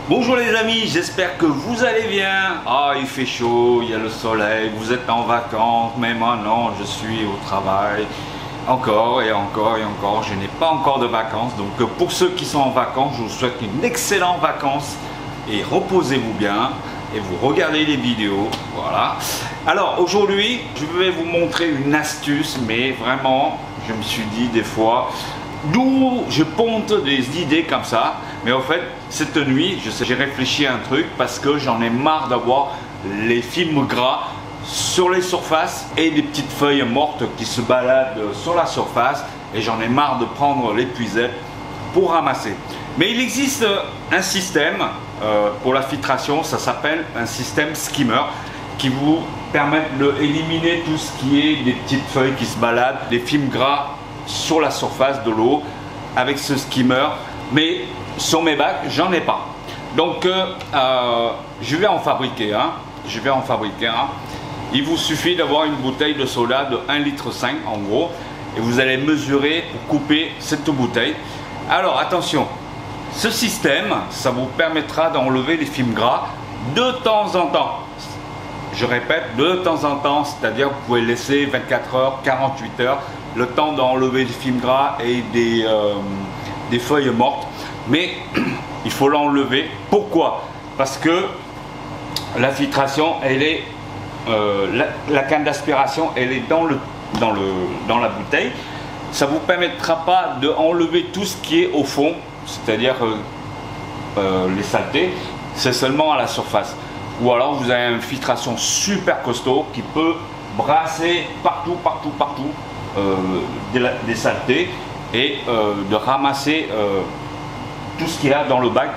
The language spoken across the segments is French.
Bonjour les amis, j'espère que vous allez bien. Ah, il fait chaud, il y a le soleil, vous êtes en vacances, mais moi non, je suis au travail. Encore et encore et encore, je n'ai pas encore de vacances. Donc pour ceux qui sont en vacances, je vous souhaite une excellente vacances et reposez-vous bien et vous regardez les vidéos. Voilà. Alors aujourd'hui, je vais vous montrer une astuce, mais vraiment, je me suis dit des fois, d'où je ponte des idées comme ça. Mais en fait, cette nuit, j'ai réfléchi à un truc parce que j'en ai marre d'avoir les films gras sur les surfaces et des petites feuilles mortes qui se baladent sur la surface, et j'en ai marre de prendre l'épuisette pour ramasser. Mais il existe un système pour la filtration, ça s'appelle un système skimmer, qui vous permet d'éliminer tout ce qui est des petites feuilles qui se baladent, des films gras sur la surface de l'eau avec ce skimmer. Mais sur mes bacs, j'en ai pas. Donc je vais en fabriquer un. Il vous suffit d'avoir une bouteille de soda de 1,5 litre en gros, et vous allez mesurer pour couper cette bouteille. Alors attention, ce système, ça vous permettra d'enlever les films gras de temps en temps. Je répète, de temps en temps, c'est-à-dire vous pouvez laisser 24 heures, 48 heures, le temps d'enlever les films gras et des feuilles mortes. Mais il faut l'enlever. Pourquoi? Parce que la filtration, elle est la canne d'aspiration, elle est dans la bouteille. Ça vous permettra pas d'enlever tout ce qui est au fond, c'est-à-dire les saletés. C'est seulement à la surface. Ou alors vous avez une filtration super costaud qui peut brasser partout des saletés et de ramasser tout ce qu'il y a dans le bac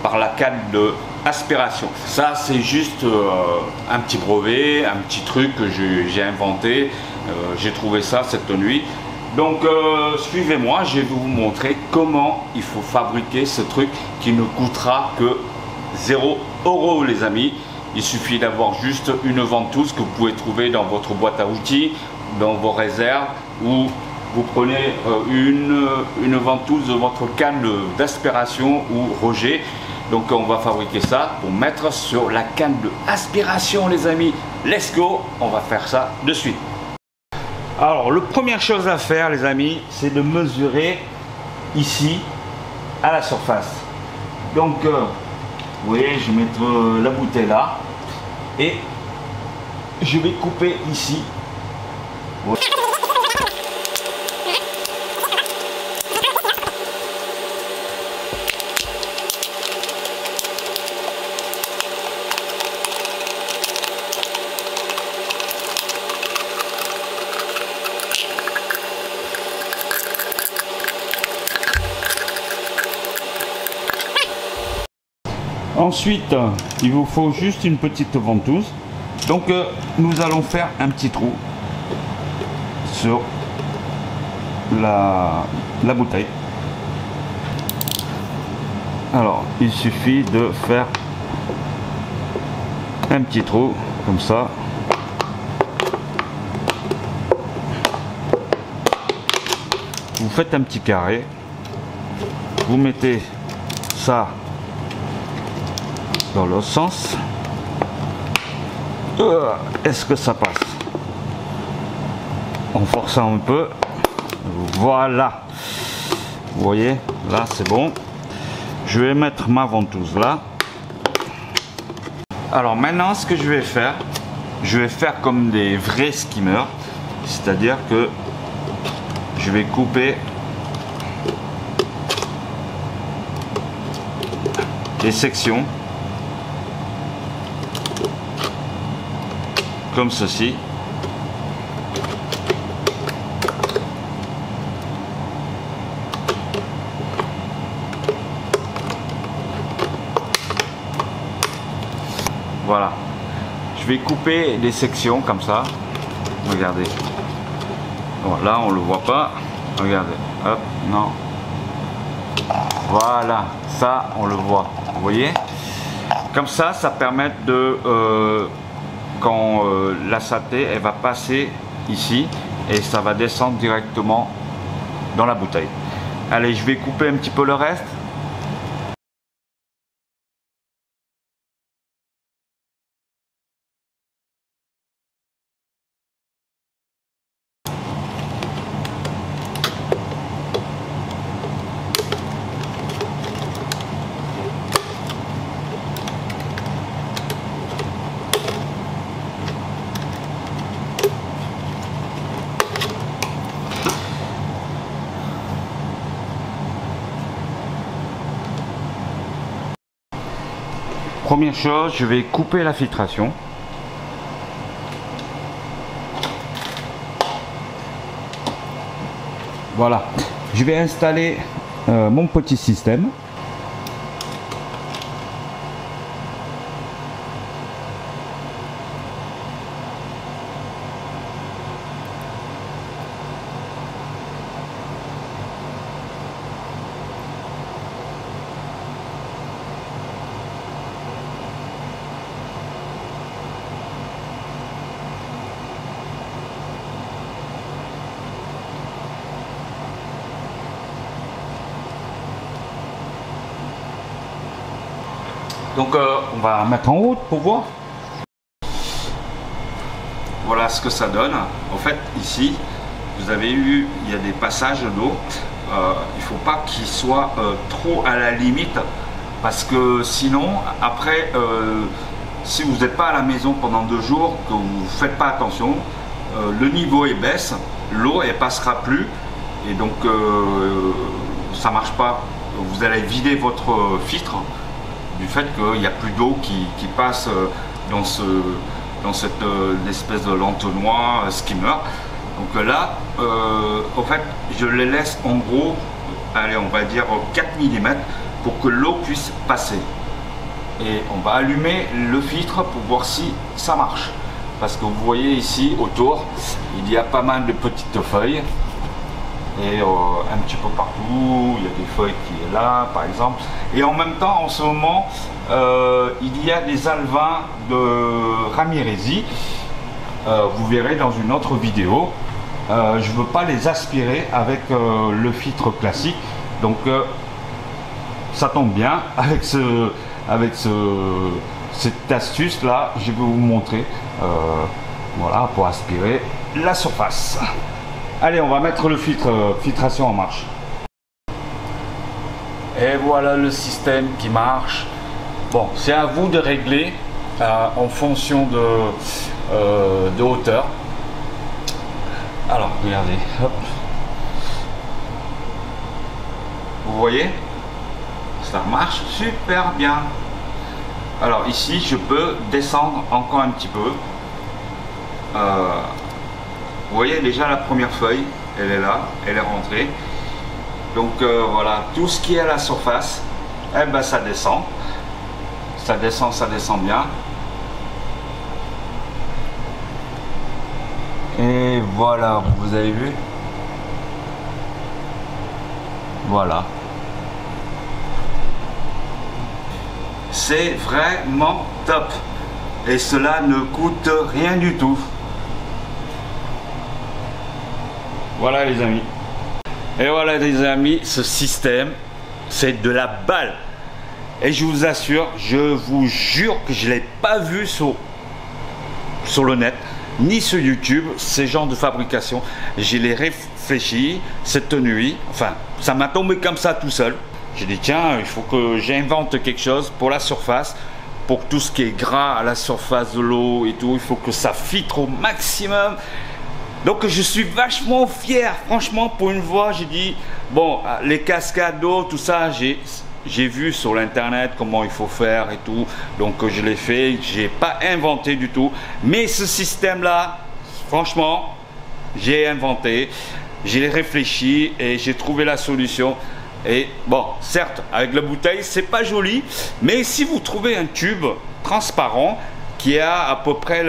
par la canne d'aspiration. Ça, c'est juste un petit brevet, un petit truc que j'ai inventé. J'ai trouvé ça cette nuit. Donc suivez-moi, je vais vous montrer comment il faut fabriquer ce truc qui ne coûtera que 0 € les amis. Il suffit d'avoir juste une ventouse que vous pouvez trouver dans votre boîte à outils, dans vos réserves, ou vous prenez une ventouse de votre canne d'aspiration ou rejet. Donc on va fabriquer ça pour mettre sur la canne d'aspiration les amis. Let's go, on va faire ça de suite. Alors la première chose à faire les amis, c'est de mesurer ici à la surface. Donc vous voyez, je vais mettre la bouteille là et je vais couper ici. Voilà. Ensuite, il vous faut juste une petite ventouse. Donc, nous allons faire un petit trou sur la bouteille. Alors, il suffit de faire un petit trou comme ça. Vous faites un petit carré. Vous mettez ça dans l'autre sens. Est-ce que ça passe? En forçant un peu. Voilà. Vous voyez, là c'est bon. Je vais mettre ma ventouse là. Alors maintenant, ce que je vais faire comme des vrais skimmers. C'est-à-dire que je vais couper des sections comme ceci. Voilà. Je vais couper des sections comme ça. Regardez. Bon, là, on le voit pas. Regardez. Hop, non. Voilà. Ça, on le voit. Vous voyez? Comme ça, ça permet de... quand la saleté elle va passer ici et ça va descendre directement dans la bouteille. Allez, je vais couper un petit peu le reste. première chose, je vais couper la filtration. Voilà, je vais installer mon petit système. Donc on va mettre en route pour voir. Voilà ce que ça donne. En fait ici, vous avez eu, il y a des passages d'eau. Il ne faut pas qu'ils soient trop à la limite parce que sinon, après, si vous n'êtes pas à la maison pendant 2 jours, que vous ne faites pas attention, le niveau est baisse, l'eau elle passera plus et donc ça marche pas. Vous allez vider votre filtre du fait qu'il n'y a plus d'eau qui passe dans cette espèce de l'entonnoir skimmer. Donc là, en fait, je les laisse en gros, allez, on va dire 4 mm pour que l'eau puisse passer. Et on va allumer le filtre pour voir si ça marche. Parce que vous voyez ici autour, il y a pas mal de petites feuilles. Et un petit peu partout, il y a des feuilles qui est là par exemple. Et en même temps, en ce moment, il y a des alevins de Ramirezi. Vous verrez dans une autre vidéo. Je ne veux pas les aspirer avec le filtre classique. Donc ça tombe bien avec cette astuce là, je vais vous montrer. Voilà, pour aspirer la surface. Allez, on va mettre le filtration en marche. Et voilà le système qui marche. Bon, c'est à vous de régler en fonction de hauteur. Alors, regardez. Hop. Vous voyez? Ça marche super bien. Alors ici, je peux descendre encore un petit peu. Vous voyez déjà la première feuille, elle est là, elle est rentrée. Donc voilà, tout ce qui est à la surface, eh ben, ça descend. Ça descend bien. Et voilà, vous avez vu? Voilà. C'est vraiment top. Et cela ne coûte rien du tout. Voilà les amis. Et voilà les amis, ce système, c'est de la balle. Et je vous assure, je vous jure que je ne l'ai pas vu sur le net, ni sur YouTube, ces genres de fabrication. Je l'ai réfléchi cette nuit, enfin, ça m'a tombé comme ça tout seul. J'ai dit tiens, il faut que j'invente quelque chose pour la surface, pour tout ce qui est gras à la surface de l'eau et tout, il faut que ça filtre au maximum. Donc je suis vachement fier, franchement, pour une fois. J'ai dit bon, les cascades d'eau, tout ça, j'ai vu sur l'internet comment il faut faire et tout, donc je l'ai fait, j'ai pas inventé du tout, mais ce système là, franchement, j'ai inventé, j'ai réfléchi et j'ai trouvé la solution. Et bon, certes, avec la bouteille, c'est pas joli, mais si vous trouvez un tube transparent qui a à peu près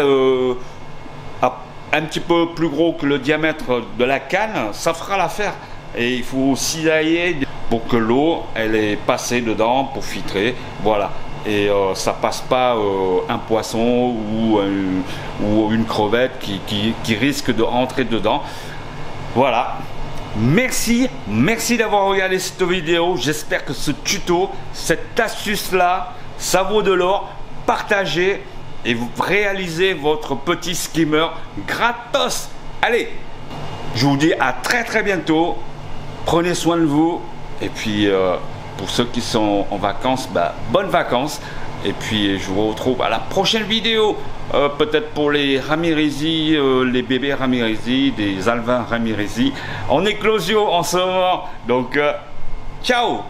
un petit peu plus gros que le diamètre de la canne, ça fera l'affaire. Et il faut cisailler pour que l'eau elle est passée dedans pour filtrer, voilà. Et ça passe pas un poisson ou une crevette qui risque de entrer dedans. Voilà. Merci d'avoir regardé cette vidéo. J'espère que ce tuto, cette astuce là, ça vaut de l'or. Partagez et vous réalisez votre petit skimmer gratos. Allez, je vous dis à très bientôt. Prenez soin de vous. Et puis pour ceux qui sont en vacances, bah, bonnes vacances. Et puis je vous retrouve à la prochaine vidéo. Peut-être pour les Ramirezi, les bébés Ramirezi, des alevins Ramirezi en éclosion en ce moment. Donc ciao.